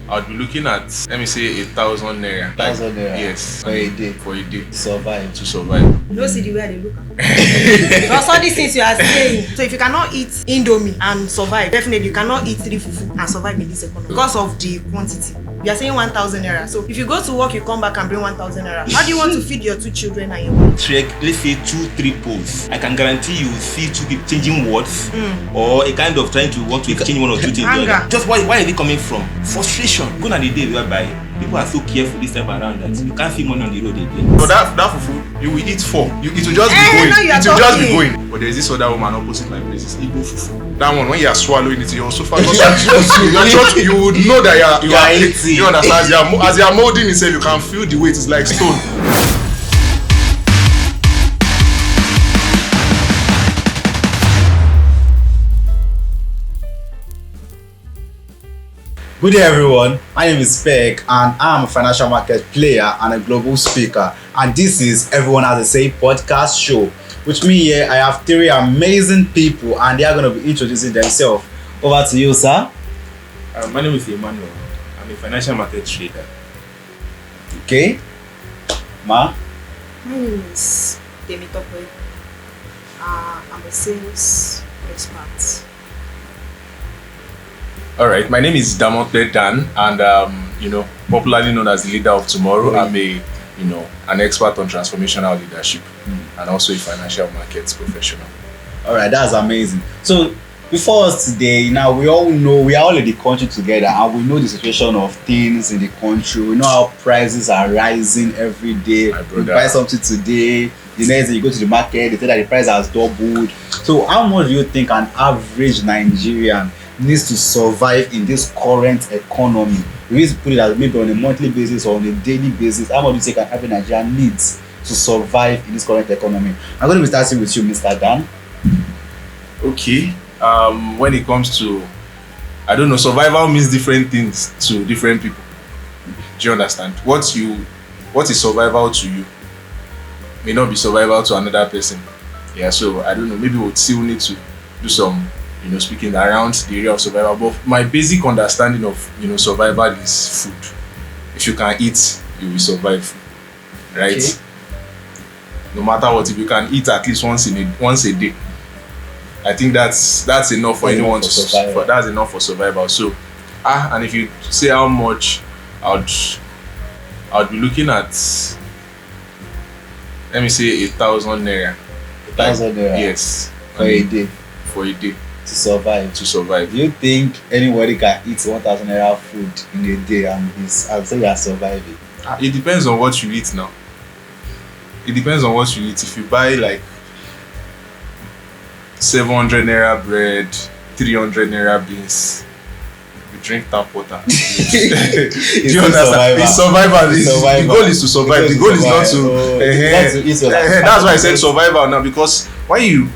I'll be looking at, let me say, 1,000 naira. 1,000 naira. Yes. For a day. For a day. Survive. To survive. You don't see the way they look at. Because all these things you are saying. So if you cannot eat Indomie and survive, definitely you cannot eat 3 fufu and survive in this economy because of the quantity. You are saying 1,000 naira. So if you go to work, you come back and bring 1,000 naira. How do you want to feed your 2 children and your wife? Trek, let's say 2-3 posts. I can guarantee you will see 2 people changing words or a kind of trying to want to exchange one or 2 things. Anger. Just why is it coming from? Frustration. Gone are the days whereby people are so careful this time around that you can't see money on the road again. So that fufu, you will eat 4. It will just be now going. you are It will just be talking. going. But there's this other woman opposite my place, is Igbo fufu. That one, when you are swallowing it, you're so far. You would know that you are eating. You understand? As you are molding itself, you can feel the weight. It's like stone. Good day everyone, my name is Peg and I'm a financial market player and a global speaker, and this is Everyone Has a Say podcast show. With me here, I have 3 amazing people and they are going to be introducing themselves. Over to you, sir. My name is Emmanuel. I'm a financial market trader. Okay. Ma? My name is Temitope. I'm a sales expert. All right, my name is Damote Dan, and popularly known as the leader of tomorrow. I'm an expert on transformational leadership and also a financial markets professional. All right, that's amazing. So before us today, now we all know we are all in the country together and we know the situation of things in the country. We know how prices are rising every day. You buy something today, the next day you go to the market, they say that the price has doubled. So how much do you think an average Nigerian needs to survive in this current economy? We need to put it as maybe on a monthly basis or on a daily basis. How much do you think an average Nigerian needs to survive in this current economy? I'm going to be starting with you, Mr. Dan. Okay. When it comes to, survival means different things to different people. Do you understand? What is survival to you may not be survival to another person. Yeah, so I don't know, maybe we'll still need to do some speaking around the area of survival. But my basic understanding of survival is food. If you can eat, you will survive. Right? Okay. No matter what, if you can eat at least once a day, I think that's enough for anyone to survive. That's enough for survival. So and if you say how much, I'd be looking at, let me say 1,000 naira. 1,000 naira? Yes. For a day? For a day. To survive. Do you think anybody can eat 1,000 naira food in a day and say you are surviving? It depends on what you eat now. It depends on what you eat. If you buy like 700 naira bread, 300 naira beans, you drink tap water. Do you understand? It's survival. The goal is to survive. The goal is not to. That's why I said survival now, because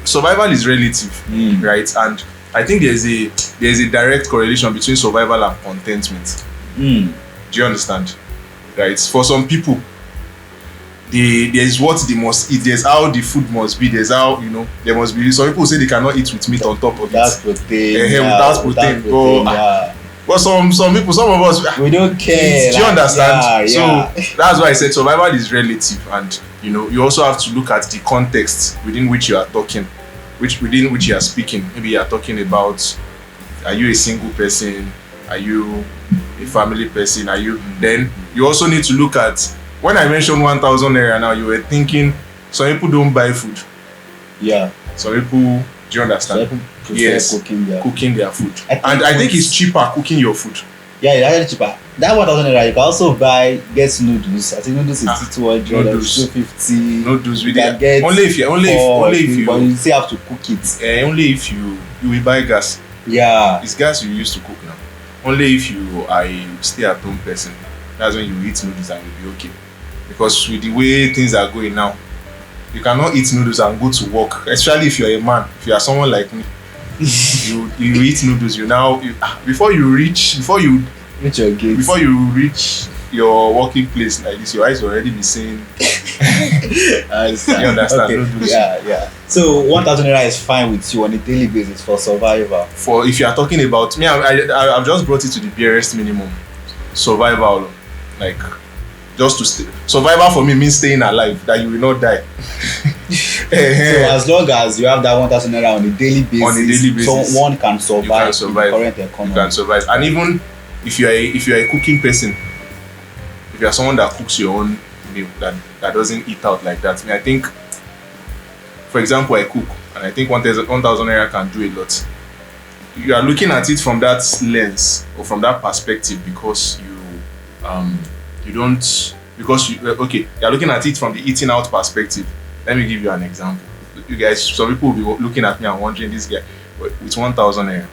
survival is relative, right? And I think there's a direct correlation between survival and contentment. Do you understand? Right? For some people, there's what they must eat. There's how the food must be. There's how there must be. Some people say they cannot eat with meat on top of it. Without protein. But some people, some of us, we don't care. Do you understand? Yeah. So that's why I said survival is relative, and you also have to look at the context within which you are talking, within which you are speaking. Maybe you are talking about, are you a single person? Are you a family person? Then you also need to look at, when I mentioned 1,000 naira now, you were thinking some people don't buy food. Yeah. Some people, do you understand? Some people prefer cooking their food. I think it's cheaper cooking your food. Yeah, it's actually cheaper. That 1,000 naira, you can also get noodles. I think noodles is 200 or 250. Noodles with that. Only if you. But you still have to cook it. Only if you will buy gas. Yeah. It's gas you use to cook now. Only if you are a stay-at-home person. That's when you eat noodles and you'll be okay. Because with the way things are going now, you cannot eat noodles and go to work. Especially if you're a man. If you are someone like me, you eat noodles. Before you reach your gate. Before you reach your working place like this, your eyes will already be saying. I understand. You understand? Okay. Yeah. So 1,000 naira is fine with you on a daily basis for survival. For if you are talking about me, I've just brought it to the barest minimum. survival, like just to stay. Survival for me means staying alive, that you will not die. So as long as you have that 1,000 naira on a daily basis, so one can survive, in the current economy. You can survive, and even if you are a cooking person, if you are someone that cooks your own meal, that doesn't eat out like that. I think, for example, I cook, and I think 1,000 naira can do a lot. You are looking at it from that lens or from that perspective because you are looking at it from the eating out perspective. Let me give you an example. You guys, some people will be looking at me and wondering, this guy, with 1,000 naira,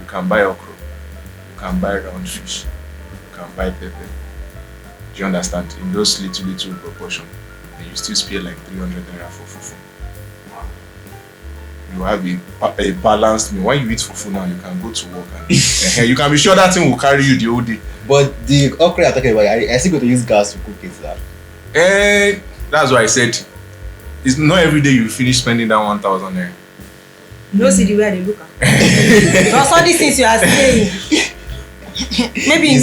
you can buy okra, you can buy round fish, you can buy pepper. Do you understand? In those little proportion, and you still spare like 300 naira for fufu. You have a balanced meal. When you eat fufu now, you can go to work and you can be sure that thing will carry you the whole day. But the okra you're talking about, I still go to use gas to cook it. That's why I said, it's not every day you finish spending that 1,000 naira. You don't see the way they look at. Because all these things you are saying, maybe in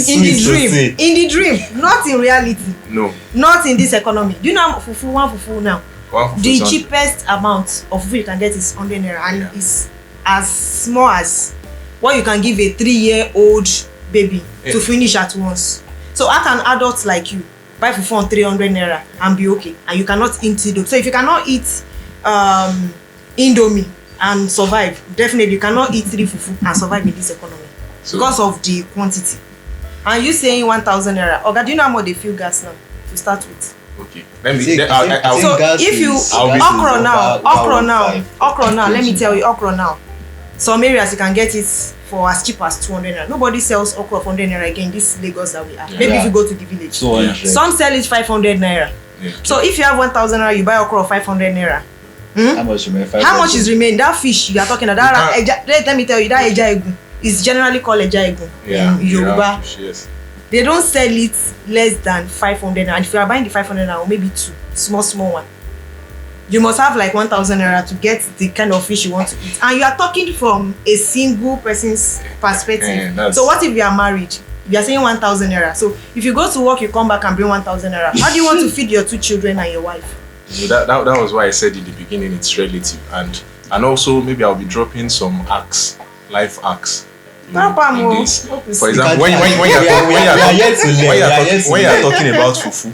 the dream, not in reality. No. Not in this economy. Do you know one fufu now? The cheapest amount of fufu you can get is 100 naira, and it's as small as what you can give a 3-year-old baby to finish at once. So how can adults like you buy fufu on 300 naira and be okay, and you cannot eat it? So if you cannot eat Indomie and survive, definitely you cannot eat 3 fufu and survive in this economy because of the quantity. And you saying 1,000 naira, Oga, do you know how much they fill gas now to start with? Okay, let me. So if you okra now, let me tell you, okra now. Some areas you can get it for as cheap as 200 naira. Nobody sells okra for 100 naira again. This Lagos that we are. Maybe if you go to the village, some sell it 500 naira. Yeah. So if you have 1,000 naira, you buy okra of 500 naira. How much remain? How much is remain? That fish you are talking about, let me tell you, that eja egu is generally called eja egu in Yoruba. Yes. They don't sell it less than 500 naira. And if you are buying the 500 naira or maybe 2 small one, you must have like 1,000 naira to get the kind of fish you want to eat. And you are talking from a single person's perspective. So what if you are married? You are saying 1,000 naira. So if you go to work, you come back and bring 1,000 naira. How do you want to feed your 2 children and your wife? So that was why I said in the beginning it's relative, and also maybe I'll be dropping some life hacks. In this. For example, when you're talking about fufu,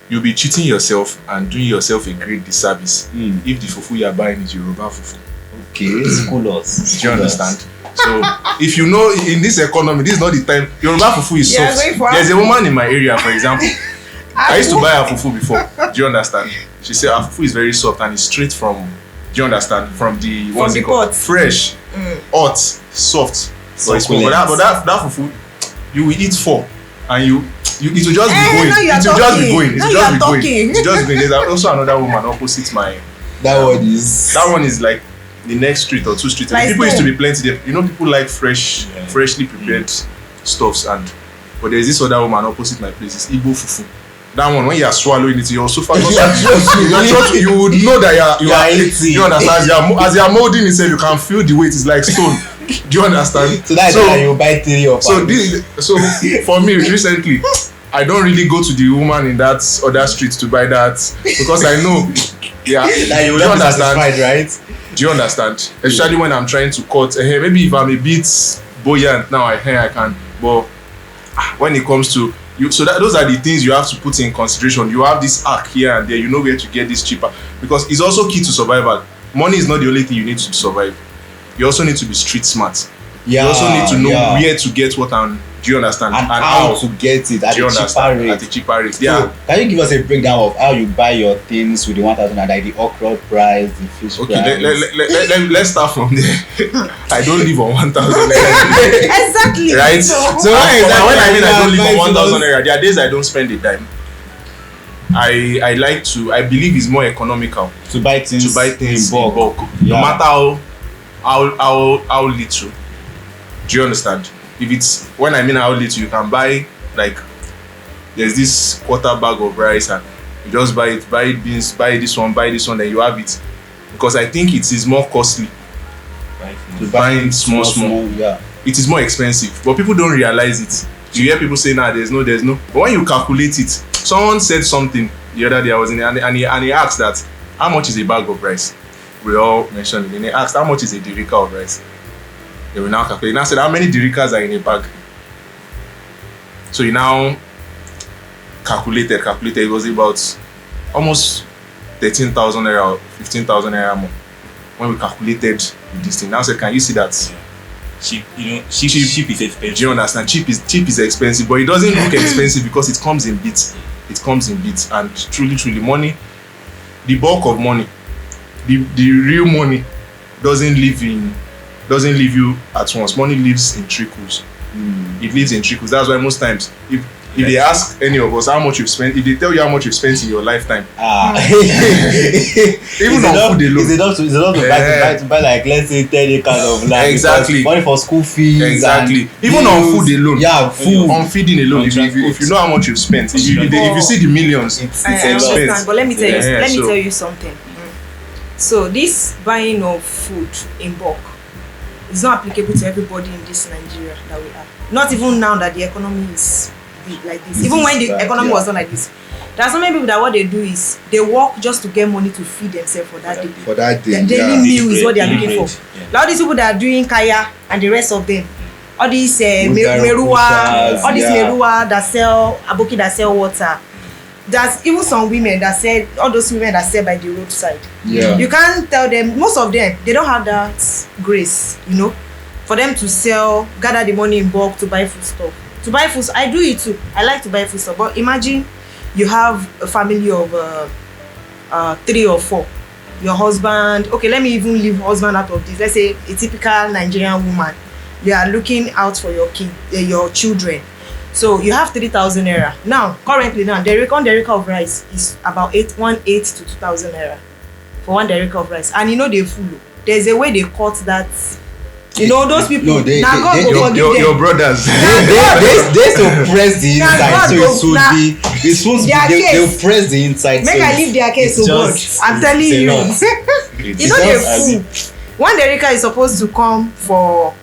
you'll be cheating yourself and doing yourself a great disservice if the fufu you're buying is Yoruba fufu. Okay, school us. Do you understand? So if you know, in this economy, this is not the time. Yoruba fufu is soft. There's a woman in my area, for example. I used to buy her fufu before. Do you understand? She said her fufu is very soft and it's straight from. Do you understand? From the what's it called? Fresh, hot, soft. But that fufu, you will eat 4, and it will just be going. It will just be going. It will just be going. There's also another woman opposite my. That one is like the next street or 2 streets. Like people used to be plenty there. You know, people like freshly prepared stuffs, but there's this other woman opposite my place. It's Igbo fufu. That one, when you are swallowing it, you're so fast. You would know that you are eating. You understand? As you are molding itself, you can feel the weight. It's like stone. Do you understand? So that's why you buy 3 or 5. So for me recently, I don't really go to the woman in that other street to buy that because I know. Yeah. That you will not be satisfied, right? Do you understand? Especially when I'm trying to cut. Maybe if I'm a bit buoyant now, I can. But when it comes to those are the things you have to put in consideration. You have this arc here and there. You know where to get this cheaper because it's also key to survival. Money is not the only thing you need to survive. You also need to be street smart. You also need to know where to get what and do you understand? And how to get it at a cheaper rate. Yeah. So, can you give us a breakdown of how you buy your things with the 1,000 naira, like the okra price, the fish price? Okay, let's start from there. I don't live on 1,000 naira. Exactly. Right? So when I don't live on 1,000 naira, there are days I don't spend a dime. I believe it's more economical to buy things in bulk. No matter how little. Do you understand? If it's when I mean how little, you can buy like there's this quarter bag of rice and you just buy beans, buy this one, then you have it. Because I think it is more costly to buy small. Yeah. It is more expensive, but people don't realize it. You hear people say, nah, there's no. But when you calculate it, someone said something the other day I was in, and he asked that, how much is a bag of rice? We all mentioned it. And he asked, how much is a derika of rice? They will now calculate. Now said, how many derikas are in a bag? So he now calculated. It was about almost 13,000 naira or 15,000 naira more. When we calculated this thing, now said, can you see that? Cheap, cheap is expensive. Do you understand? Cheap is expensive, but it doesn't look expensive because it comes in bits. And truly, money, the bulk of money, the real money doesn't leave you at once. Money lives in trickles. It lives in trickles. That's why most times, if they ask any of us how much you've spent, if they tell you how much you've spent in your lifetime, even on food alone, it's enough to buy like, let's say 10 acres of land. Exactly. Money for school fees. Exactly. And even on bills. food alone. Yeah, food. On feeding alone, if you know how much you've spent, if you see the millions, It's I a lot. understand, but let me tell you. Yeah, Let me so- tell you something. So this buying of food in bulk is not applicable to everybody in this Nigeria that we are. Not even now that the economy is big like this. Even when the economy was not like this, there are so many people that what they do is they work just to get money to feed themselves for that day. For that day. The daily yeah. meal is what they are Daily looking bread, for. yeah. Like all these people that are doing kaya and the rest of them, all these Wheelbarrow meruwa, pushers, all these yeah. meruwa that sell aboki that sell water. There's even some women that sell, all those women that sell by the roadside. Yeah. You can't tell them, most of them, they don't have that grace, for them to sell, gather the money in bulk to buy food stuff. To buy food, I do it too. I like to buy food stuff. But imagine you have a family of 3 or 4. Your husband, okay, let me even leave husband out of this. Let's say a typical Nigerian woman. You are looking out for your your children. So you have 3,000 naira. Now, currently now, derika of rice is about 1,800 to 2,000 naira for one derika of rice. And they full. There's a way they cut that. Those people. No, they- now God they- go forgive them. your brothers. They suppress the Nah, inside, God so go- it should nah. be. It's supposed to be. Their They'll case. press the inside. Make so I leave their case it's to God. just- I'm telling it's a you. lot. They full. One derika is supposed to come for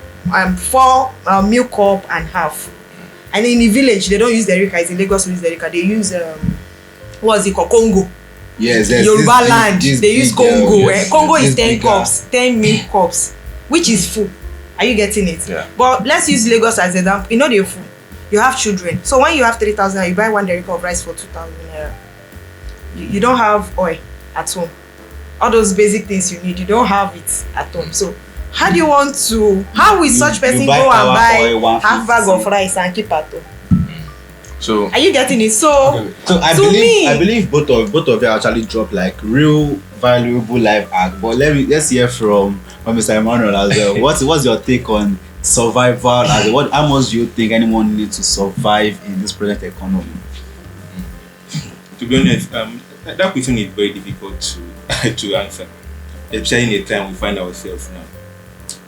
4 milk cup and half. And in the village, they don't use derika. It's in Lagos we use derika. They use what's it called? Congo. Yes, yes. Yoruba this- land. this They use big, Congo. yes, Congo this is 10 bigger. cups, 10 milk cups, which is full. Are you getting it? Yeah. But let's use Lagos as an example. They're full. You have children. So when you have 3,000, you buy one derika of rice for 2,000 naira. You don't have oil at home. All those basic things you need, you don't have it at home. So how do you want to? How will such person buy go and flour, buy oil, 150. half bag of rice and keep at home? So Are you getting it? So So I To me- believe both of you actually drop like real valuable life hack. But let's hear from Mr. Emmanuel as well. What's your take on survival? How much do you think anyone needs to survive in this present economy? To be honest, that question is very difficult to answer, especially in the time we find ourselves now.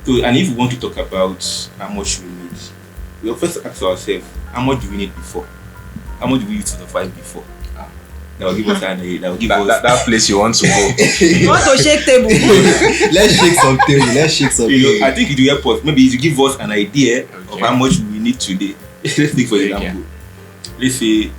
So, and if we want to talk about how much we need, we will first ask ourselves, how much do we need before? How much do we used to survive before? That will give us that place you want to go. you want to shake table? Let's shake some table. Let's shake some table. I think it will help us. Maybe it will give us an idea of Okay. how much we need today. Let's take for Okay. example. Let's say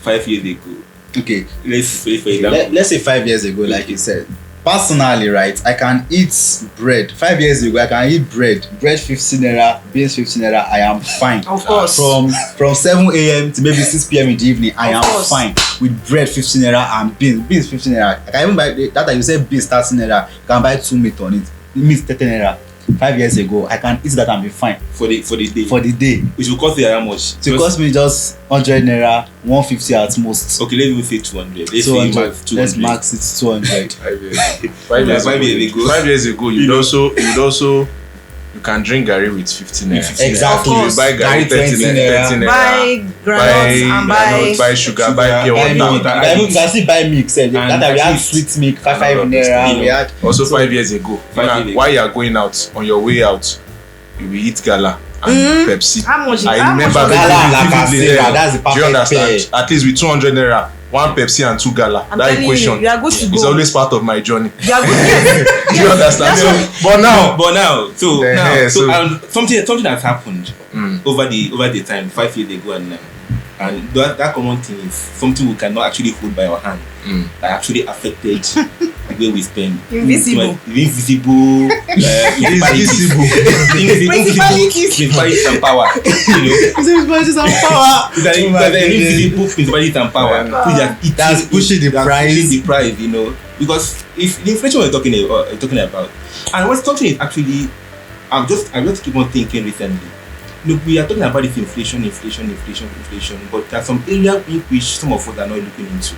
5 years ago. Okay. Let's say for example. Let's say 5 years ago, like you said. Personally, right, I can eat bread. 5 years ago, I can eat bread. Bread 15 naira, beans 15 naira. I am fine. Of course. From 7 a.m. to maybe 6 p.m. in the evening, I Of am course. fine with bread 15 naira and beans 15 naira. I can even buy that time you said beans 30 naira. You can buy 2 meat on it. Meat 30 naira. 5 years ago, I can eat that and be fine for the day. for the day. Which will cost you how much? So it cost me just 100 naira, 150 at most. Okay, let's even say 200. Let's say 200. max 200. Let's max it 200. 5 years. 5 years ago. 5 years ago, you can drink Gary with 15 naira. Exactly. Of course. You buy Gary Gary 30 20 naira. Buy groundnuts and buy. buy sugar, buy pure Buy milk. water. You can still buy milk. Sef. That time we had sweet milk, 5 naira. We had Also 5 years ago, 5 years ago. while you are going out, on your way out, you will eat gala and Pepsi. How much? I How much remember of Gala that? and vividly, Lacasera, that's the do you perfect understand? At least with 200 naira, 1 Pepsi and 2 Gala. I'm That telling equation you are good to is go. always part of my journey. You are good. Yes. Do you understand? That's But now, something has happened over the time 5 years ago and now, and that common thing is something we cannot actually hold by our hand. That actually affected the way we spend. Invisible. Invisible. Principalities and power. Principalities and power. Invisible principalities and power. That's pushing the price. Pushing the price, because if the inflation we're talking about, and what's something is actually, I just keep on thinking recently. Look, we are talking about this inflation, but there are some areas in which some of us are not looking into.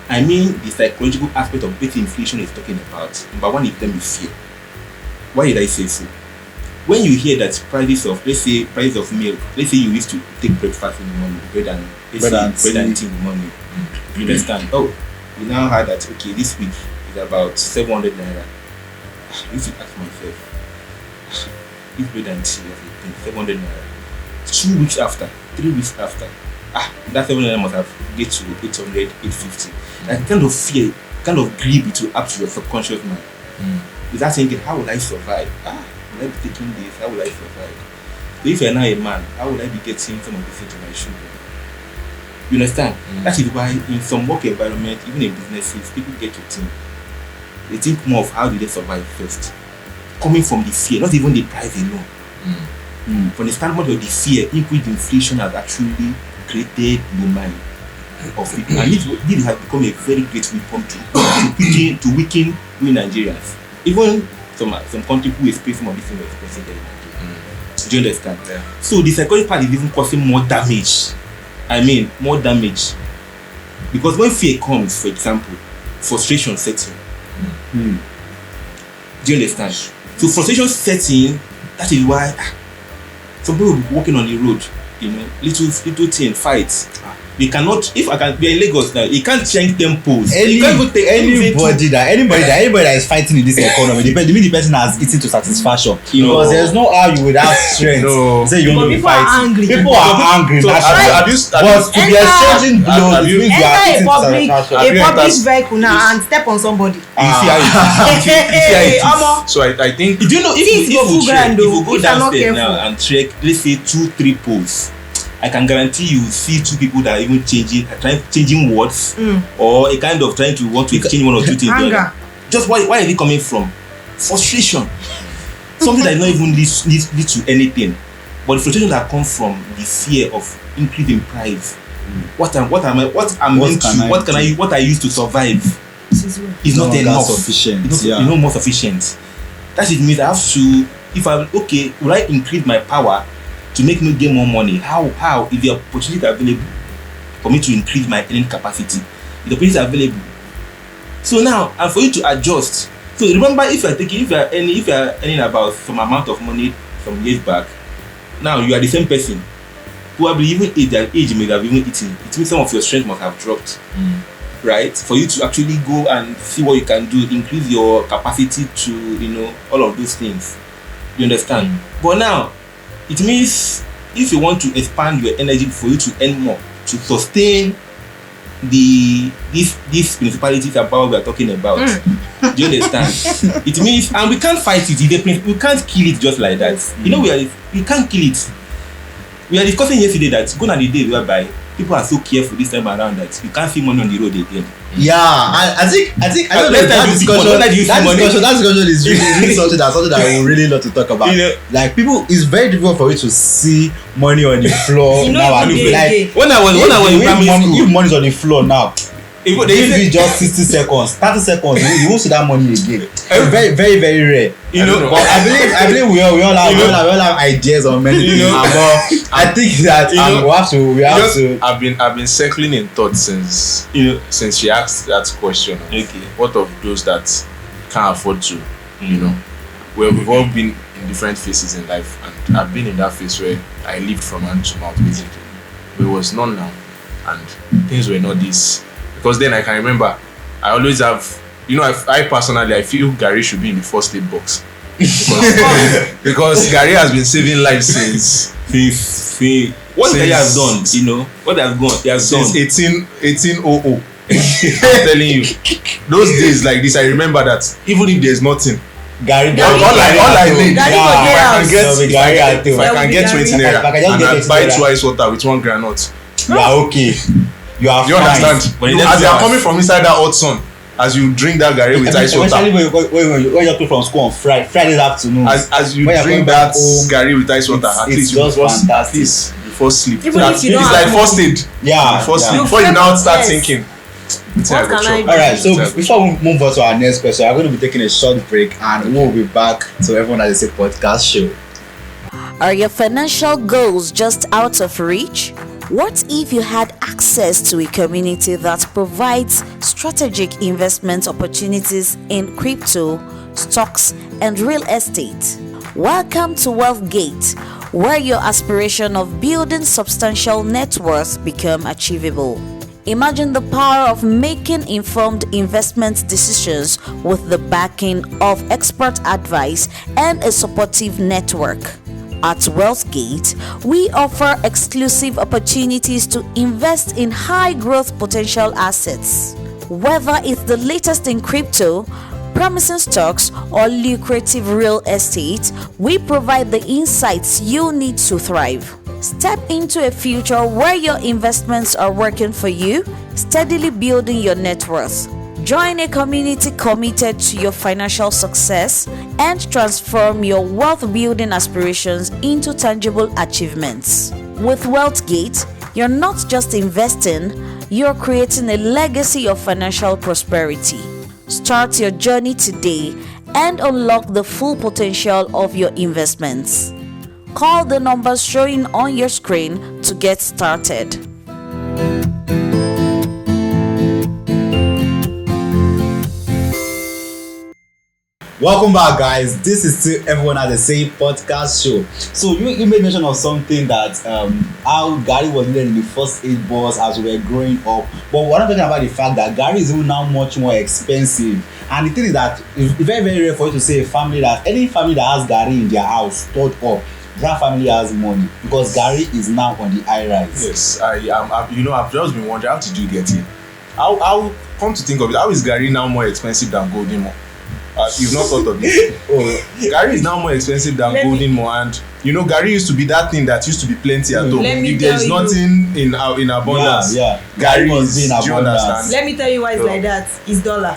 I mean, the psychological aspect of what inflation is talking about. Number one of them is fear. Why did I say so? When you hear that price of milk, let's say you used to take breakfast in the morning, bread and tea in the morning. You understand? Oh, you now heard that, okay, this week is about 700 naira. I used to ask myself, if bread and tea is 700 naira, 2 weeks after, 3 weeks after, that 700 naira must have get to 800, 850. That kind of fear, kind of grip it will up to your subconscious mind. Without thinking, how will I survive? Will I be taking this? How will I survive? So if you're now a man, how will I be getting some of the things to my children? You understand? That is why in some work environment, even in businesses, people get to think. They think more of how do they survive first. Coming from the fear, not even the price alone. From the standpoint of the fear, increased inflation has actually created the mind of people. And this has become a very great weapon to weaken we Nigerians. Even some countries who experience some of these things expressing there in Nigeria. Do you understand? Yeah. So the psychological part is even causing more damage. I mean, more damage. Because when fear comes, for example, frustration sets in. Do you understand? So frustration sets in, that is why some people will be walking on the road, little thing, fights. They cannot, if I can be in Lagos now, you can't change tempos. Anybody that is fighting in this economy, the person has eaten to satisfaction. Because there's no how you would have strength. Say you want to people fight. are angry. People are angry. So But to be exchanging blows, it means you are eating to satisfaction. A public vehicle now and step on somebody. You see how it is. So I think, Do you know if Things you go full check, grind if though, you go if you're not downstairs careful. now and check, let's say 2-3 poles, I can guarantee you see 2 people that are even changing words, or a kind of trying to want to exchange 1 or 2 things. Anger. Just why is it coming from? Frustration. Something that is not even lead to anything, but the frustration that comes from the fear of increasing price. What I use to survive is not enough. Sufficient. It's not more sufficient. That it means I have to, will I increase my power to make me get more money? How is the opportunity available for me to increase my earning capacity? The opportunity available. So now, and for you to adjust. So remember, if you are earning about some amount of money some years back, now you are the same person. Probably even their age may have even eaten. It means some of your strength must have dropped. Right? For you to actually go and see what you can do, increase your capacity to, all of those things. You understand? But now, it means if you want to expand your energy for you to earn more, to sustain these principalities about we are talking about. Do you understand? It means, and we can't fight it. We can't kill it just like that. We can't kill it. We are discussing yesterday that gone are the days whereby people are so careful this time around that you can't see money on the road again. Yeah, I think that discussion is really something that we really love to talk about. Like people, it's very difficult for you to see money on the floor nowadays. Like when I was in primary school, if money is on the floor now, they give just 60 seconds, 30 seconds, you won't see that money again. Very, very, very rare. But I believe we all have ideas on many things. But I think that we have to. I've been circling in thought since she asked that question. Okay. What of those that can't afford to, well, we've all been in different phases in life, and I've been in that phase where I lived from hand to mouth basically. There was none now, and things were not this. Because then I can remember, I always have, I personally, I feel Gary should be in the first aid box. Because Gary has been saving lives since What Since- he has done, you know, what has gone, he has done. 1800. I'm telling you, those days like this, I remember that even if there's nothing, Gary, Gary- all I need, Gary if for I day can house. get, No, if Gary I at home. can get 20 Gary. naira If I can just and get I 20 buy naira. twice water with 1 granite, you are okay. You are do you fine. understand? But You, it as you are doesn't- coming from inside that hot sun, as you drink that Gary with ice Especially water, when you come from school on Fridays afternoon. as you when you're drink going back that home, Gary with ice water, it's- at it's least you just before, fantastic. at least before sleep. Even That's- if you don't it's like have first money. aid. Yeah, Before yeah. sleep, You before you feel now the start best. thinking. What can I do? All right, so It's before we move on to our next question, we're going to be taking a short break and we'll be back to Everyone Has a Say podcast show. Are your financial goals just out of reach? What if you had access to a community that provides strategic investment opportunities in crypto, stocks, and real estate? Welcome to WealthGate, where your aspiration of building substantial net worth become achievable. Imagine the power of making informed investment decisions with the backing of expert advice and a supportive network. At WealthGate, we offer exclusive opportunities to invest in high growth potential assets. Whether it's the latest in crypto, promising stocks, or lucrative real estate, we provide the insights you need to thrive. Step into a future where your investments are working for you, steadily building your net worth. Join a community committed to your financial success and transform your wealth building aspirations into tangible achievements. With WealthGate, you're not just investing, you're creating a legacy of financial prosperity. Start your journey today and unlock the full potential of your investments. Call the numbers showing on your screen to get started. Welcome back, guys. This is still Everyone Has a Say podcast show. So you made mention of something that how Gary was needed in the first 8 balls as we were growing up. But we're not talking about the fact that Gary is even now much more expensive. And the thing is that it's very, very rare for you to say any family that has Gary in their house stored up, that family has money because Gary is now on the high rise. Yes, I've just been wondering, how did you get here? How come to think of it, how is Gary now more expensive than Golden Moore? You've not thought of it. Gary is now more expensive than Golden Moore, and Gary used to be that thing that used to be plenty at home. Let me If there's tell you. nothing in abundance, Yeah. Gary must be is. in Do you abundance. understand? Let me tell you why it's like that. It's dollar.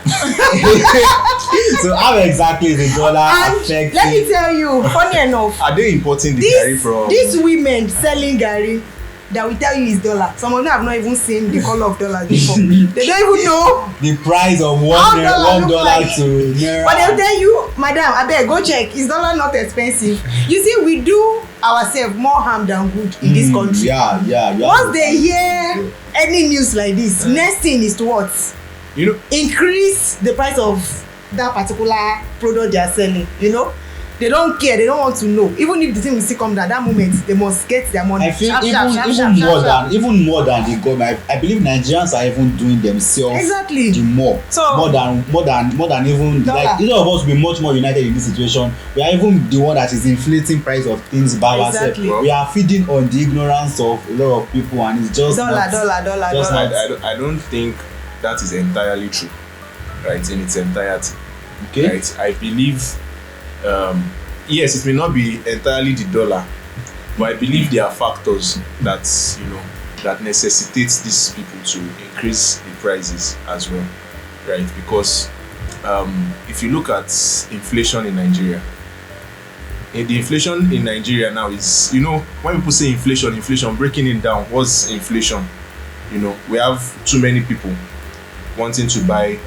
So how exactly is the dollar And affecting? let me tell you, funny enough, Are they importing the Gary from? these women selling Gary that will tell you is dollar. Some of them have not even seen the color of dollars before. They don't even know. The price of How $1 dollar look like. to naira. But they'll tell you, madam, abeg go check. Is dollar not expensive? You see, we do ourselves more harm than good in this country. Yeah. Once they hear any news like this, next thing is to what? Increase the price of that particular product they are selling. They don't care. They don't want to know. Even if the thing will still come down, that moment they must get their money. I feel Sharp, even sharp, sharp, even sharp, more sharp, than even more than the government. I believe Nigerians are even doing themselves Exactly. the more. So- more than even Dollar. like each of us will be much more united in this situation. We are even the one that is inflating price of things by Exactly. ourselves. We are feeding on the ignorance of a lot of people, and it's just dollar, not- dollar, dollar, just dollar. not- I don't think that is entirely true, right? In its entirety, Okay. right? I believe, yes, it may not be entirely the dollar, but I believe there are factors that that necessitates these people to increase the prices as well, right? Because if you look at inflation in Nigeria, the inflation in Nigeria now is, when people say inflation, breaking it down, what's inflation? We have too many people wanting to buy,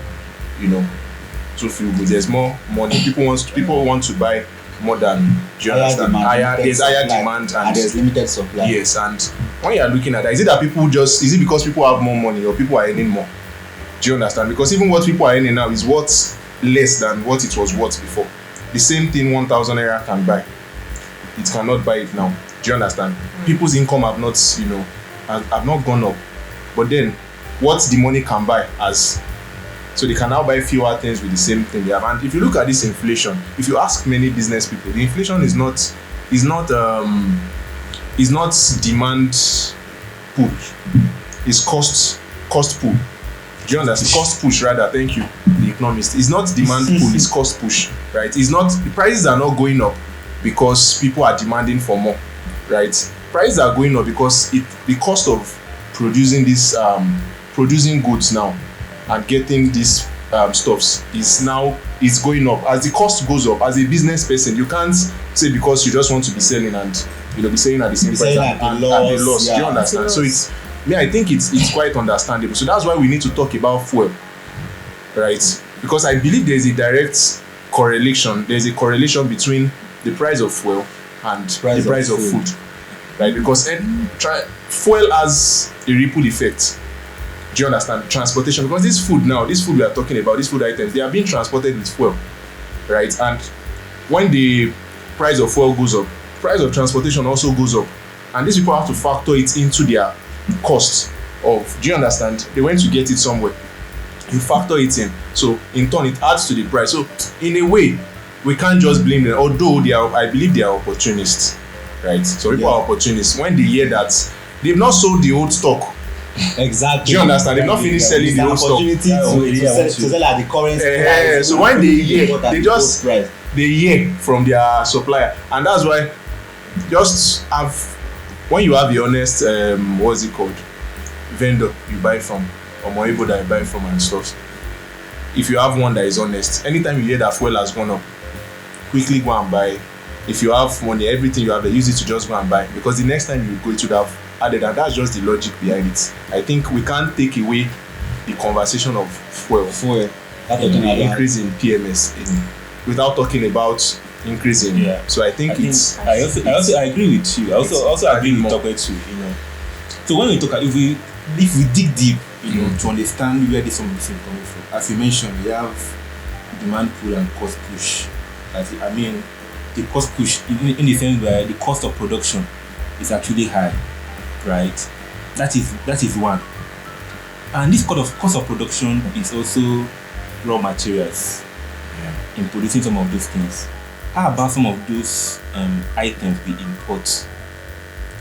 too few goods. There's more money. People want to buy more than, do you understand? There's higher demand and there's limited supply. yes, and when you are looking at that, is it because people have more money or people are earning more? Do you understand? Because even what people are earning now is worth less than what it was worth before. The same thing 1,000 naira can buy, it cannot buy it now. Do you understand? People's income have not, have not gone up, but then what the money can buy has So they can now buy fewer things with the same thing they have. And if you look at this inflation, if you ask many business people, the inflation is not demand pull, it's cost pull. Do you understand? Cost push rather, thank you, the economist. It's not demand pull, it's cost push, right? It's not, the prices are not going up because people are demanding for more, right? Prices are going up because the cost of producing this producing goods now and getting these stuffs is going up. As the cost goes up, as a business person, you can't say because you just want to be selling and be selling at the same price and the loss. Yeah. Do you understand? So I think it's quite understandable. So that's why we need to talk about fuel, right? Because I believe there's a direct correlation. There's a correlation between the price of fuel and the price of food, right? Because fuel has a ripple effect. Do you understand? Transportation, because this food we are talking about, these food items, they are being transported with fuel, right? And when the price of fuel goes up, price of transportation also goes up, and these people have to factor it into their cost of, do you understand? They went to get it somewhere, you factor it in, so in turn it adds to the price. So in a way, we can't just blame them, although I believe they are opportunists, right? So people are opportunists when they hear that they've not sold the old stock. Exactly. Do you understand? They've not finished selling the old stock. To sell at the current price. So when they hear from their supplier, and that's why when you have the honest what's it called, vendor you buy from, or Moibo that you buy from and stuff. If you have one that is honest, anytime you hear that fuel has gone up, quickly go and buy. If you have money, everything you have, use it to just go and buy, because the next time you go, it would have added, and that's just the logic behind it. I think we can't take away the conversation of fuel increase in PMS without talking about increase in. So I think I agree with you. I also agree with Tokwe too. So when we talk, if we dig deep, to understand where this something is coming from, as you mentioned, we have demand pull and cost push. The cost push in the sense where the cost of production is actually high, right? That is one. And this cost of production is also raw materials in producing some of those things. How about some of those items we import?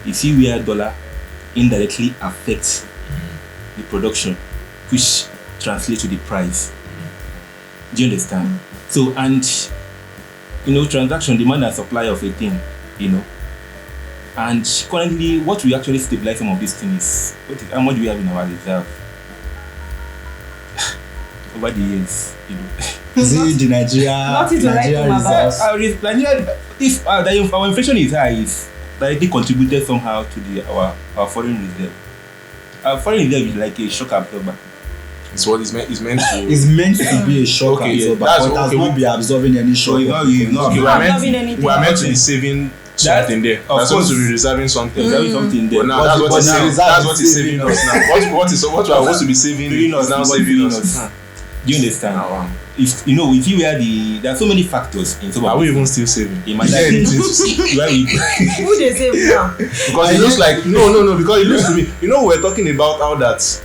You see where dollar indirectly affects the production, which translates to the price. Do you understand? So, and transaction, demand and supply of a thing, and currently what we actually stabilize some of these things is how much we have in our reserve over the years. See the Nigeria reserves. If our inflation is high, it's directly contributed somehow to our foreign reserve. Our foreign reserve is like a shock absorber. It's what it's meant to. It's meant to be a shock absorber, but it has not be absorbing any shock. We are meant to be saving something there. We're supposed to be reserving something. But now that's what is saving us now. What we are supposed to be saving is now saving us. Do you understand? If you there are so many factors in some of. Are we even still saving? Who they save now? Because it looks like no. Because it looks to me, we're talking about how that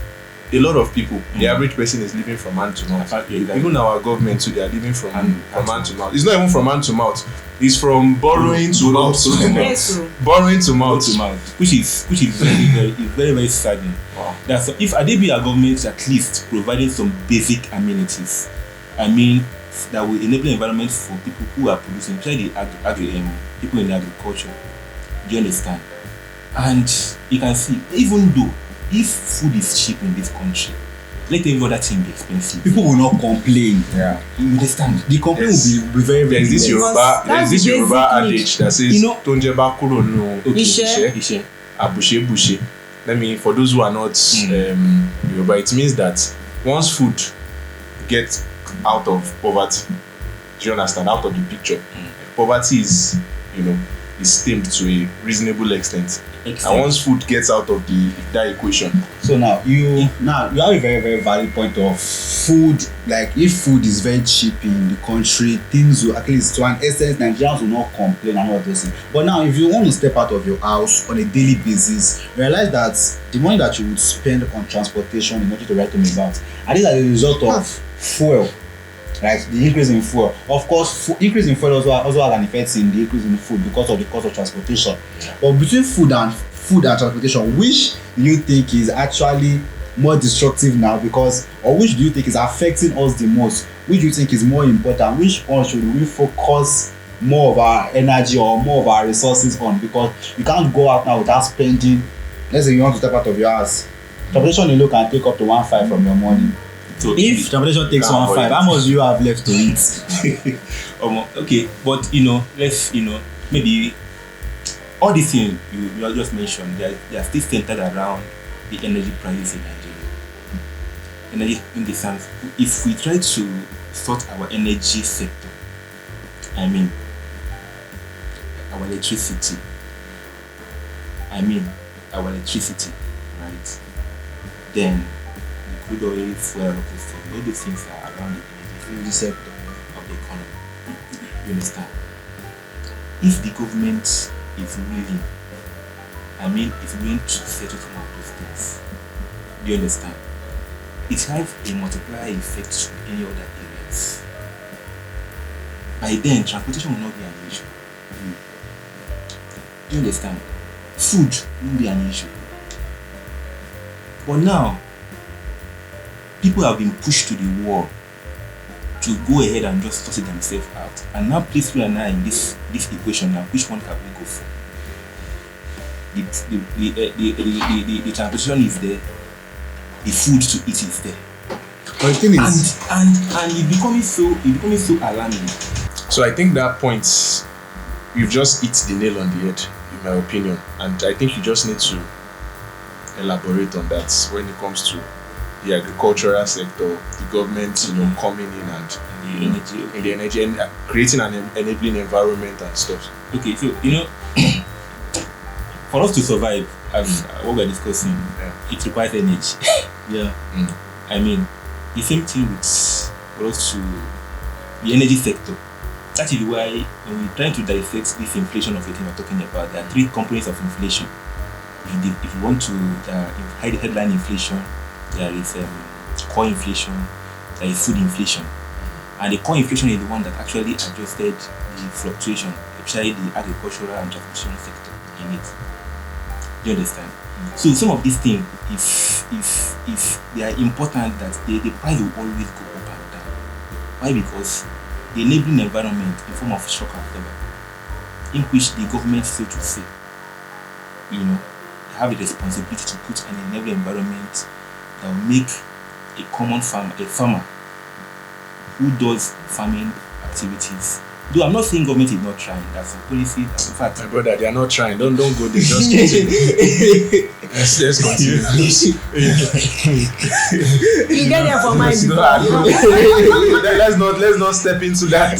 a lot of people, the average person is living from hand to mouth. Even our government too, they are living from hand to mouth. It's not even from hand to mouth. It's from borrowing to mouth. Borrowing to mouth. Which is very, very, very saddening. Wow. That's if Adebia government is at least providing some basic amenities, that will enable environment for people who are producing, especially people in agriculture. Do you understand? And you can see, even though if food is cheap in this country, let every other thing be expensive. People will not complain. Yeah, you understand? The complaint will be very, very. There's this Yoruba adage that says, "Tonjeba kuro no ishe, abushe bushe." For those who are not Yoruba, it means that once food gets out of poverty, do you understand? Out of the picture, poverty is tamed to a reasonable extent. And once food gets out of that equation, So now you have a very, very valid point of food. Like if food is very cheap in the country, things will, at least to an extent, Nigerians will not complain and all of those things. But now if you want to step out of your house on a daily basis, realize that the money that you would spend on transportation in order to write home about, and this is as a result of fuel. Right, the increase in fuel. Of course, increase in fuel also has an effect in the increase in food because of the cost of transportation. But between food and transportation, which do you think is actually more destructive now? Because, or which do you think is affecting us the most? Which do you think is more important? Which one should we focus more of our energy or more of our resources on? Because you can't go out now without spending. Let's say you want to step out of your house. Transportation alone can take up to 1.5 from your money. So if transportation takes 1.5, how much do you have left to eat? Okay, but let's maybe all these things you just mentioned, they are still centered around the energy prices in Nigeria. Energy in the sense, if we try to sort our energy sector, I mean our electricity, right? Then crude oil, fuel, all those things are around the energy sector of the economy. You understand? If the government is willing, to settle some of those things, do you understand? It has a multiplier effect to any other areas. By then, transportation will not be an issue. Do you understand? Food won't be an issue. But now, people have been pushed to the wall to go ahead and just toss it themselves out. And now, please, we are now in this equation now. Which one can we go for? The transportation is there. The food to eat is there. But the thing is, and it's becoming so alarming. so I think that point, you've just hit the nail on the head, in my opinion. And I think you just need to elaborate on that when it comes to the agricultural sector, the government, coming in and in the energy and creating an enabling environment and stuff. Okay, so for us to survive, as what we're discussing, it requires energy. yeah. I mean, the same thing with for us to the energy sector. That is why when we're trying to dissect this inflation of the thing we're talking about, there are three components of inflation. If you want to hide the headline inflation, there is core inflation, there is food inflation. And the core inflation is the one that actually adjusted the fluctuation, especially the agricultural and transportation sector in it. Do you understand? So some of these things, if they are important, that the price will always go up and down. Why? Because the enabling environment in form of shock absorber, in which the government, so to say, have a responsibility to put an enabling environment that will make a farmer who does farming activities. Though I'm not saying government is not trying, that's a policy. In fact, My brother, they are not trying. Don't go there. Just continue. let's continue. You get there for my let's not step into that.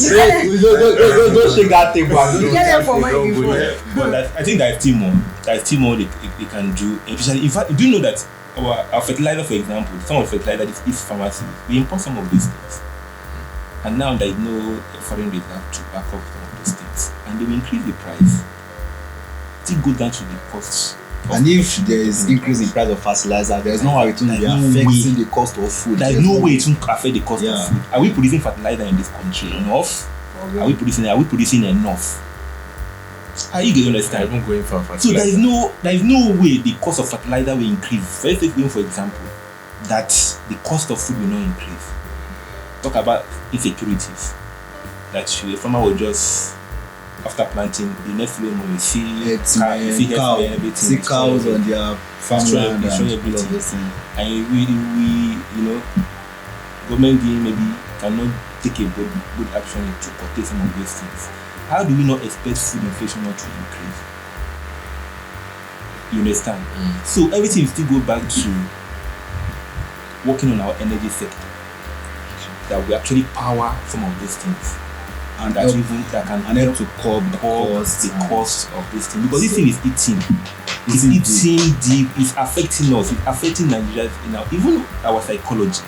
Don't shake that thing back. You get there for my before. But I think there's still more they can do. Especially, in fact, do you know that our fertilizer, for example, some of the fertilizer these pharmacies, we import some of these things. And now there is no foreign reserve to back up some of those things. And they will increase the price. Still go down to the cost. And if there is increase in price of fertilizer, there is no way it will be affecting the cost of food. There is no way it will affect the cost of food. Are we producing fertilizer in this country enough? Are we producing enough? Are you going to understand? I'm going for fertilizer. So there is no way the cost of fertilizer will increase. Let's take for example, that the cost of food will not increase. Talk about insecurities. That a farmer will just, after planting, the next day you see cows on their farmland and all of those things. And we government maybe cannot take a good action to curtail some of those things. How do we not expect food inflation not to increase? You understand? So everything still go back to working on our energy sector, that we actually power some of these things, and that can help to curb the cost of this thing, because this thing is eating. It's It's eating deep. It's affecting us. It's affecting Nigeria now. Even our psychology.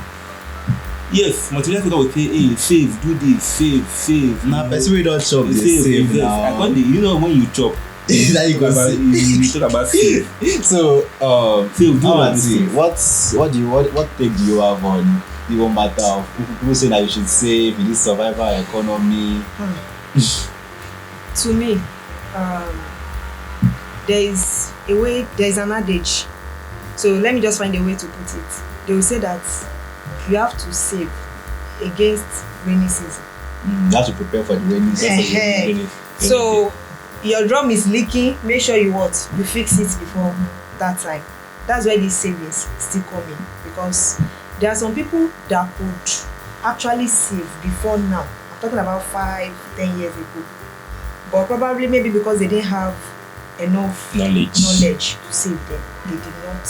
Yes, material people will say, hey, save, do this, save. Now, person we don't chop, they Save, save invest. now. I can't, you know, when you chop, Now you go see. you talk about save. So, Save, do all Auntie, this. what take do you have on the one matter of people say that you should save in this survival economy? To me, there is an adage. So let me just find a way to put it. They will say that you have to save against rainy season. You have to prepare for the rainy season. So your drum is leaking, make sure you fix it before that time. That's why these savings still coming, because there are some people that could actually save before now. I'm talking about 5-10 years ago, but probably maybe because they didn't have enough knowledge to save them, they did not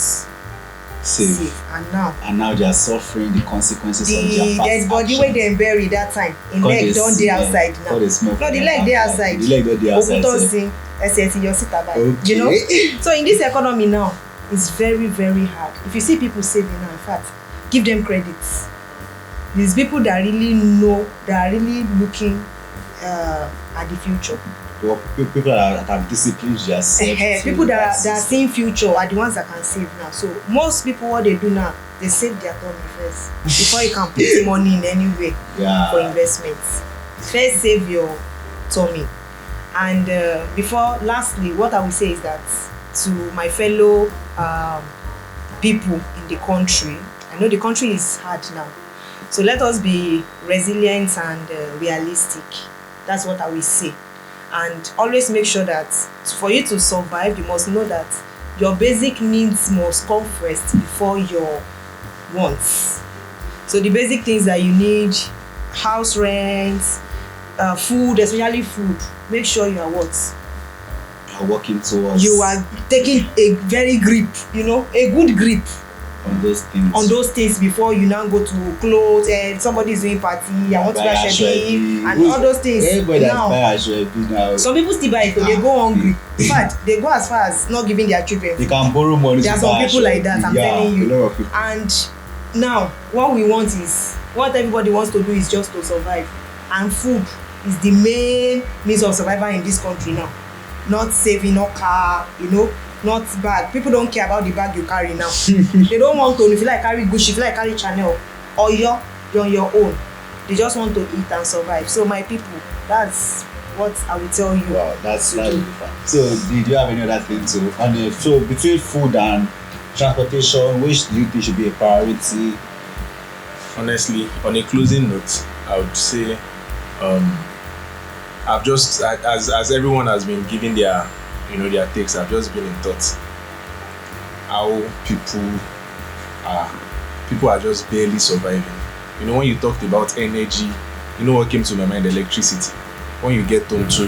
save. And now they are suffering the consequences of their past dead body wey dem bury that time im leg don dey outside now. No, the leg dey outside. The leg don dey outside. Okutosin ẹsẹ̀ ti yọ síta báyìí. You know, so in this economy now, it's very very hard. If you see people saving now, in fact, give them credits. These people that really know, that are really looking at the future. People that have disciplined themselves. People that are seeing future are the ones that can save now. So most people, what they do now, they save their tummy first before you can put money in anywhere for investments. First save your tummy. And lastly, what I will say is that to my fellow people in the country, I know the country is hard now, so let us be resilient and realistic. That's what I will say. And always make sure that for you to survive, you must know that your basic needs must come first before your wants. So the basic things that you need, house rent, food, especially food, make sure you are working towards. You are taking a very grip, a good grip on those things before you now go to clothes and somebody is doing party, I want to buy Ashwebi and all those things. Everybody has buy Ashwebi now. Some people still buy it, but they go hungry. In fact, they go as far as not giving their children. They can borrow money. There are some people like that, I'm telling you. A lot of people. And now, what everybody wants to do is just to survive. And food is the main means of survival in this country now. Not saving, not car, not bag. People don't care about the bag you carry now. They don't want to, if you like carry Gucci, if you like carry Chanel, or you're on your own. They just want to eat and survive. So my people, that's what I will tell you. Wow, that's really fun. So do you have any other thing to? So between food and transportation, which do you think should be a priority? Honestly, on a closing note, I would say, I've just, as everyone has been giving their takes, I've just been in thought how people are just barely surviving. When you talked about energy, what came to my mind? Electricity. When you get home, so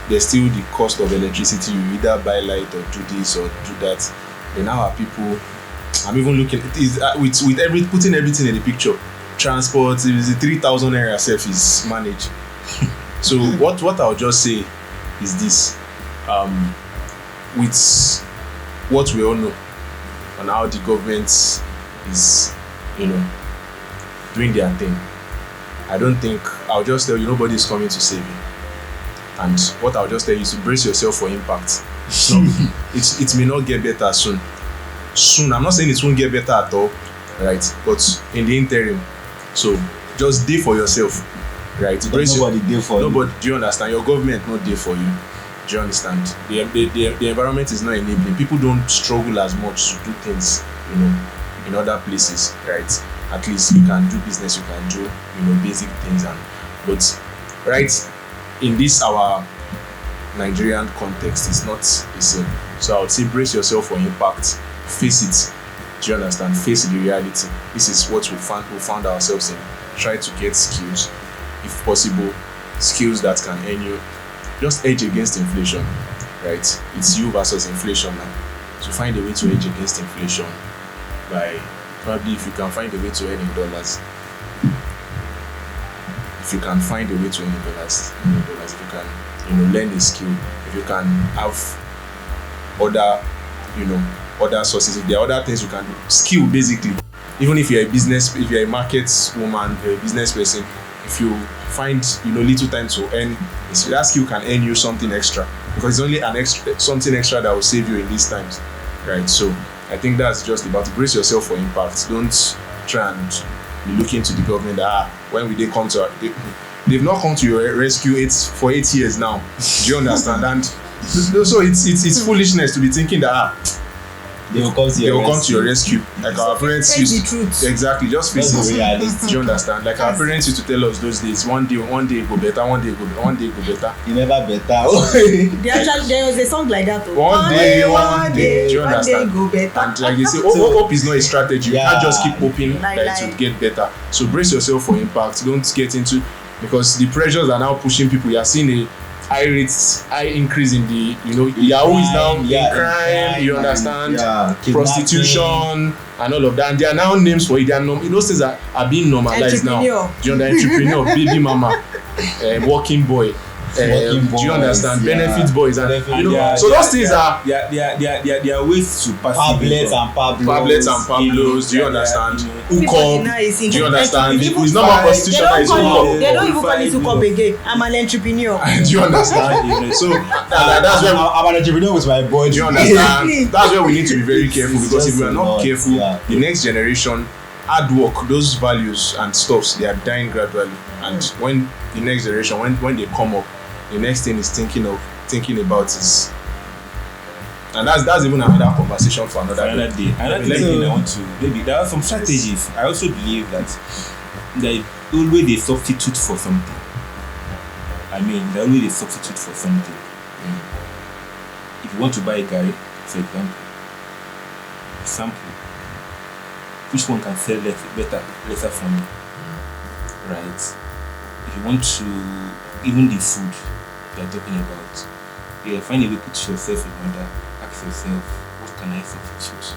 there's still the cost of electricity. You either buy light or do this or do that. Then now are people. I'm even looking at it with putting everything in the picture. Transport, the 3,000 naira self is managed. So what I'll just say is this: with what we all know on how the government is, doing their thing, I don't think, I'll just tell you, nobody's coming to save you. And what I'll just tell you is to brace yourself for impact. It may not get better soon. I'm not saying it won't get better at all, right? But in the interim, so just day for yourself, right? Nobody there for you. Nobody. Do you understand? Your government not there for you. Do you understand? The environment is not enabling. People don't struggle as much to do things, in other places, right? At least you can do business, you can do, basic things, but right in this our Nigerian context, it's not the same. So I would say brace yourself for impact. Face it. Do you understand? Face the reality. This is what we found ourselves in. Try to get skills, if possible, skills that can earn you. Just edge against inflation, right? It's you versus inflation now. So find a way to edge against inflation by probably, if you can find a way to earn in dollars. If you can find a way to earn in dollars, if you can, learn a skill, if you can have other, other sources. If there are other things you can do, skill basically. Even if you're a market woman, you're a business person, if you find little time to earn, that skill can earn you something extra, because it's only something extra that will save you in these times, right? So I think that's just about to brace yourself for impact. Don't try and be looking to the government that when will they come to they've not come to your rescue for 8 years now. Do you understand? And so it's foolishness to be thinking that they will come to your rescue. Like our parents used the truth. exactly, just face That's the it. reality. Do you understand? Like our parents used to tell us those days, one day it go better, one day it go better. You never better. There was a song like that. One day. Do you understand? Go better. And like they say, hope is not a strategy. You Yeah. can't just keep hoping Like- that it will get better. So brace yourself for impact. Don't get into, because the pressures are now pushing people. You are seeing a high increase in the Yahoo is now in crime, you understand, prostitution and all of that, and there are now names for it. There are those things are being normalized now. Do you understand? Entrepreneur, baby mama, working boy, do you understand? Benefit boys, and so those things are there are ways to pass Pablets and Pablos. Do you understand? Hook up. Do you understand? People It's not about prostitution. It's hook up. They don't even call it hook up again. I'm an entrepreneur. Do you understand? So that's where I'm an entrepreneur with my boy. do you understand? That's where we need to be very careful, It's because if just we are a not lot, careful, yeah. the next generation, hard work, those values and stuffs, they are dying gradually. And when the next generation, when they come up, the next thing is thinking about is, and that's even another conversation for another day. Another thing I want to, maybe there are some strategies. I also believe that there is always a substitute for something. There always a substitute for something. If you want to buy a guy, for example, which one can sell lesser for me, right? If you want to, even the food you're talking about, find a way to put yourself in order. Ask yourself, what can I substitute?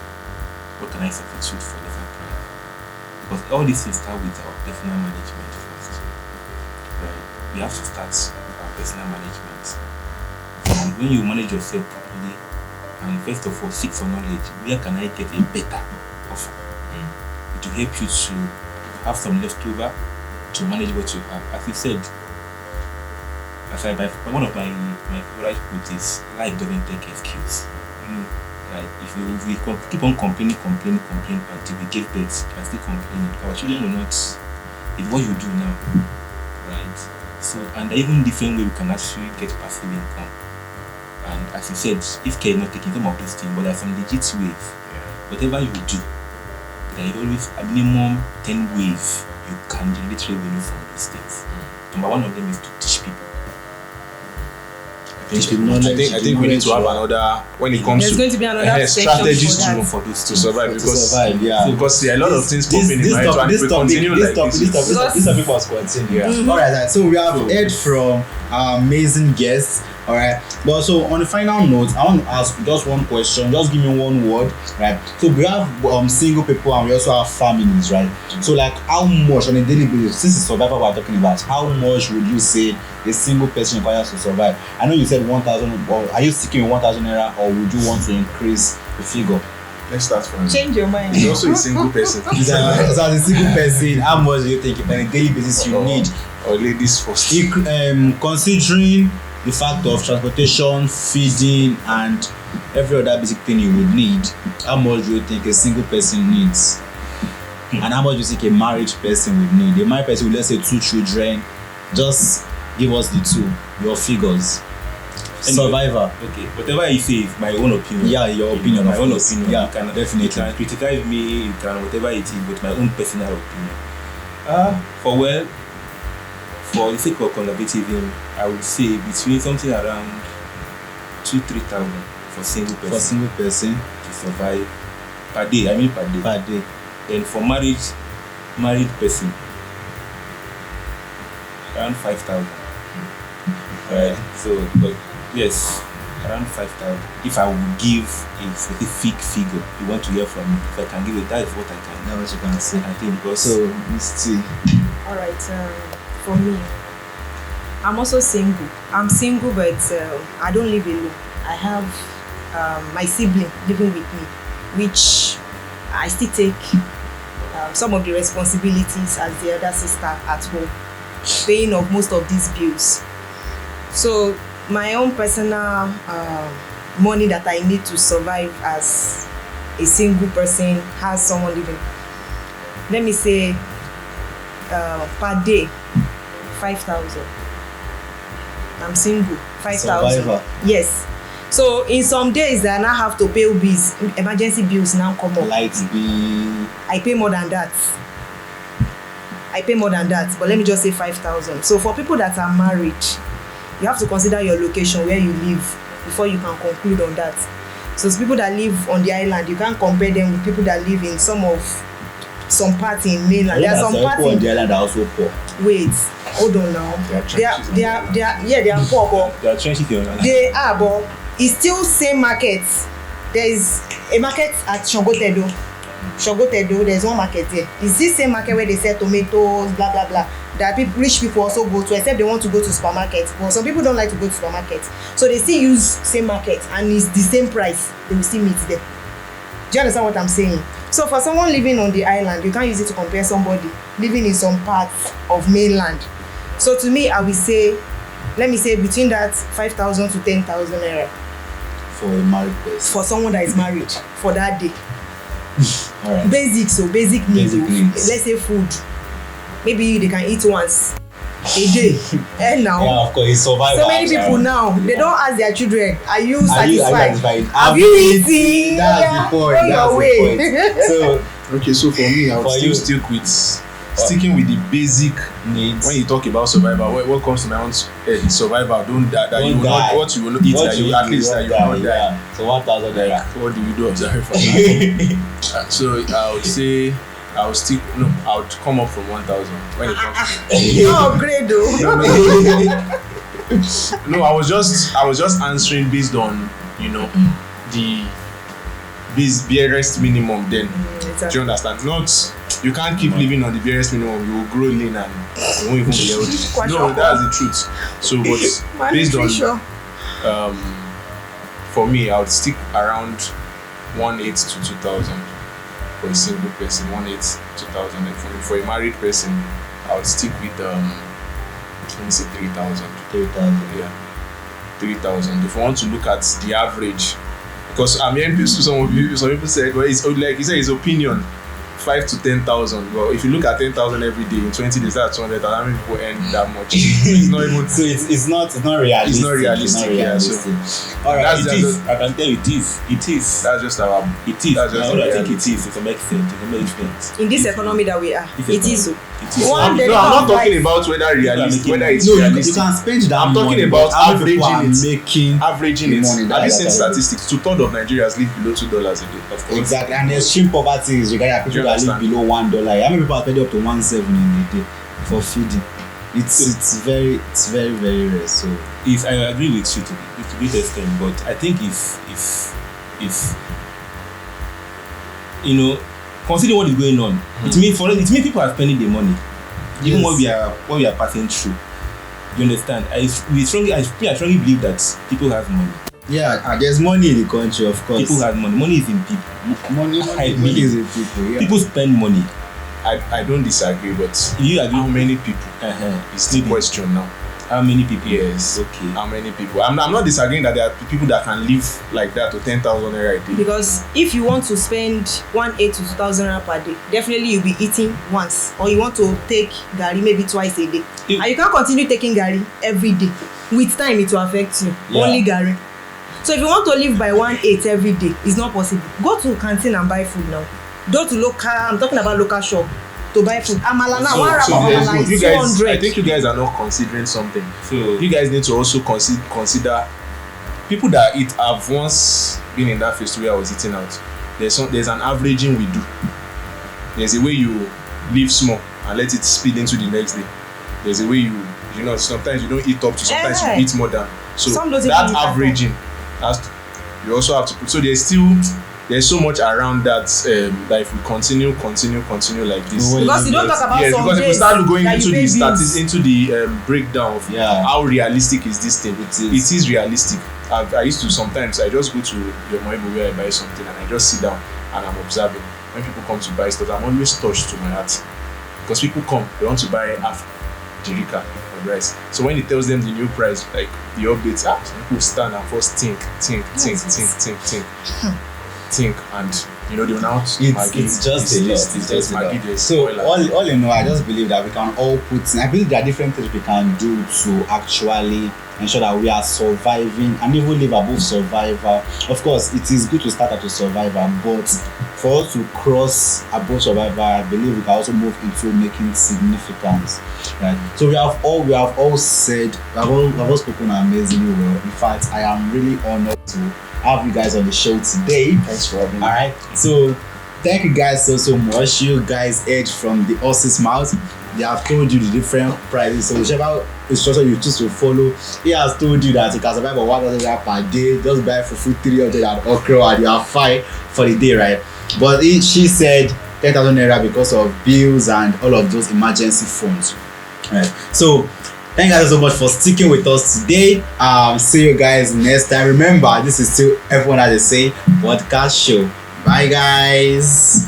What can I substitute for lesser price? Because all these things start with our personal management first, right? We have to start with our personal management. And when you manage yourself properly, and first of all seek for knowledge, where can I get a better offer? It will help you to have some leftover to manage what you have. As you said, one of my favorite quotes is, life doesn't take excuse. Right? If we keep on complaining until we give birth and still complaining, our children will not. It's what you do now, right? So, and even different way we can actually get passive income. And as you said, if care is not taking some of those things, but there are some legit ways. Whatever you do, there is always a minimum 10 ways you can generate revenue from these things. Number one of them is to teach people. I think we need to have another, when it comes There's going to be another strategies section to for survive, because yeah. because there are a lot of things popping in my head, and if we continue like this topic was continued. Yeah. All right, so we have heard from our amazing guests. All right, but so on the final note, I want to ask just one question. Just give me one word, right? So we have single people and we also have families, right? So like, how much on a daily basis, since it's survival we're talking about, how much would you say a single person requires to survive? I know you said 1,000, or are you sticking with 1,000 naira, or would you want to increase the figure? Let's start from Change your mind. He's also a single person. So as a single person, how much do you think on a daily basis you need? Or ladies first. Considering the fact of transportation, feeding, and every other basic thing you would need, how much do you think a single person needs? And how much do you think a married person would need? A married person with, let's say, 2 children. Just give us the two, your figures. Survivor. Okay, whatever you say is my own opinion. Yeah, your opinion. My own opinion. Yeah, You can definitely. criticize me, you can whatever it is, but my own personal opinion. For the sake of conservatism, I would say between something around 2,000-3,000 for single person. For single person to survive per day. per day. Then for married person, around 5,000. Right. So, but yes, around 5,000. If I would give a specific figure, you want to hear from me. If I can give it, that is what I can. That's what you can say. I think because So, Miss T. All right. For me, I'm also single. I'm single, but I don't live alone. I my sibling living with me, which I still take some of the responsibilities as the elder sister at home, paying of most of these bills. So my own personal money that I need to survive as a single person has someone living, let me say per day 5,000. I'm single, 5,000. Survivor. Yes. So in some days I now have to pay bills, emergency bills now come up. Light bill. I pay more than that. But let me just say 5,000. So for people that are married, you have to consider your location where you live before you can conclude on that. So people that live on the island, you can't compare them with people that live in some parts in mainland. There are some parts on the island are also poor. Wait, hold on now. They are poor, but There are trenches here. they are, but it's still same market. There is a market at Shogotedo. There's one market there. It's this same market where they sell tomatoes, blah blah blah. That rich people also go to, except they want to go to supermarket. But some people don't like to go to supermarket, so they still use same market and it's the same price. They will still meet there. Do you understand what I'm saying? So for someone living on the island, you can't use it to compare somebody living in some parts of mainland. So to me, I will say, let me say between that 5,000 to 10,000 naira For a married person. for someone that is married for that day. Alright. Basic needs. Basic needs. Let's say food. Maybe they can eat once a day. And now, Yeah, of course, it's survival. so many people now, they don't ask their children, are you satisfied? Have you eaten? That's the point. Go That's your the way. point. So, Okay, so for me, I would For still you. stick with sticking with the basic. needs. When you talk about survival, what comes to my own head is survival. Don't die. That Don't you will die. not. What you will not eat. What That you eat, at least that you will not die. Yeah. So 1,000 naira. What do you do? I'm sorry for that. So I would say I would stick. No, I would come up from 1,000 when it comes. No upgrade though. No, I was just answering based on the barest minimum. Then do you understand? Not you can't keep living on the barest minimum. You will grow lean and you won't even be healthy. No, that's the truth. So, but based on for me, I would stick around 1,800 to 2,000 for a single person. 1,800 to 2,000. And for a married person, I would stick with let me say 3,000. 3,000. Yeah, 3,000. If you want to look at the average, because I'm hearing some people said, well, it's like you said, his opinion, 5 to 10,000. Well, if you look at 10,000 every day in 20 days, that's 200,000. How many people earn that much? It's not even. So it's not realistic. It's not realistic. Yeah. So Alright. that's It just is. I can tell you, it is. It is. that's just our. It is. That's just I the think reality. it is to some extent. To some extent. In this economy that we are, This it is so. It is. One day No, I'm not come talking by- about whether realistic, whether it's No, you realistic. can spend that I'm talking money, about but how many people averaging are it. making Averaging the it. money, Have you that's seen what I mean. statistics? 2/3 of Nigerians live below $2 a day. Of course. Exactly, and extreme poverty is regarding people Do you that live understand? below $1. How many people are spending up to 1.7 in a day for feeding? It's very rare. So I agree with you to a great extent, but I think if considering what is going on, it means people are spending the money, even Yes. what we are passing through. You understand? I strongly believe that people have money. yeah, there's money in the country, of course. People have money. Money is in people. money is in people. Yeah. People spend money. I don't disagree, but You agree? how many people is the Maybe. question now? How many people? Yes. Okay. How many people? I'm not disagreeing that there are people that can live like that to 10,000 naira a day. Because if you want to spend 1,800 to 2,000 naira per day, definitely you'll be eating once, or you want to take gari maybe twice a day, Yeah. and you can't continue taking gari every day. With time, it will affect you. Yeah. Only gari. So if you want to live by 1,800 every day, it's not possible. Go to canteen and buy food now. Go to local. I'm talking about local shop to buy food. Amala now, one wrap of there's amala good. You is guys, 200. I think you guys are not considering something. So You guys need to also consider people that eat. I've once been in that phase where I was eating out. There's an averaging we do. There's a way you live small and let it speed into the next day. There's a way sometimes you don't eat up to, sometimes Eh. you eat more than. So Some don't that even eat at all. averaging you also have to put. So there's so much around that that if we continue like this. No way. Because you don't talk about Yes, some because if we days start going that into you pay the bills. breakdown of Yeah. how realistic is this thing, It is. it is realistic. I used to sometimes I just go to your Moibu where I buy something and I just sit down and I'm observing. When people come to buy stuff, I'm always touched to my heart because people come, they want to buy half jerrycan of rice. So when he tells them the new price, like the updates, some people stand and first think, and you know they will now it's just a lot. It's just Maggi, a lot. there's So oil and- all in all, I just believe that we can all put in. I believe there are different things we can do to actually ensure that we are surviving and even live above survival. Of course, it is good to start at a survivor, but for us to cross above survival, I believe we can also move into making significance. Right. So we have all said, we have all spoken amazingly well. In fact, I am really honored to have you guys on the show today. Thanks for having me. All right. So thank you guys so much. You guys heard from the horse's mouth. They have told you the different prices. So whichever instruction you choose to follow, he has told you that you can survive on 1,000 naira per day. Just buy fufu 300 and okra and you are fine for the day, right? But she said 10,000 naira because of bills and all of those emergency funds. Right. So thank you guys so much for sticking with us today. See you guys next time. Remember, this is still Everyone Has a Say podcast show. Bye guys.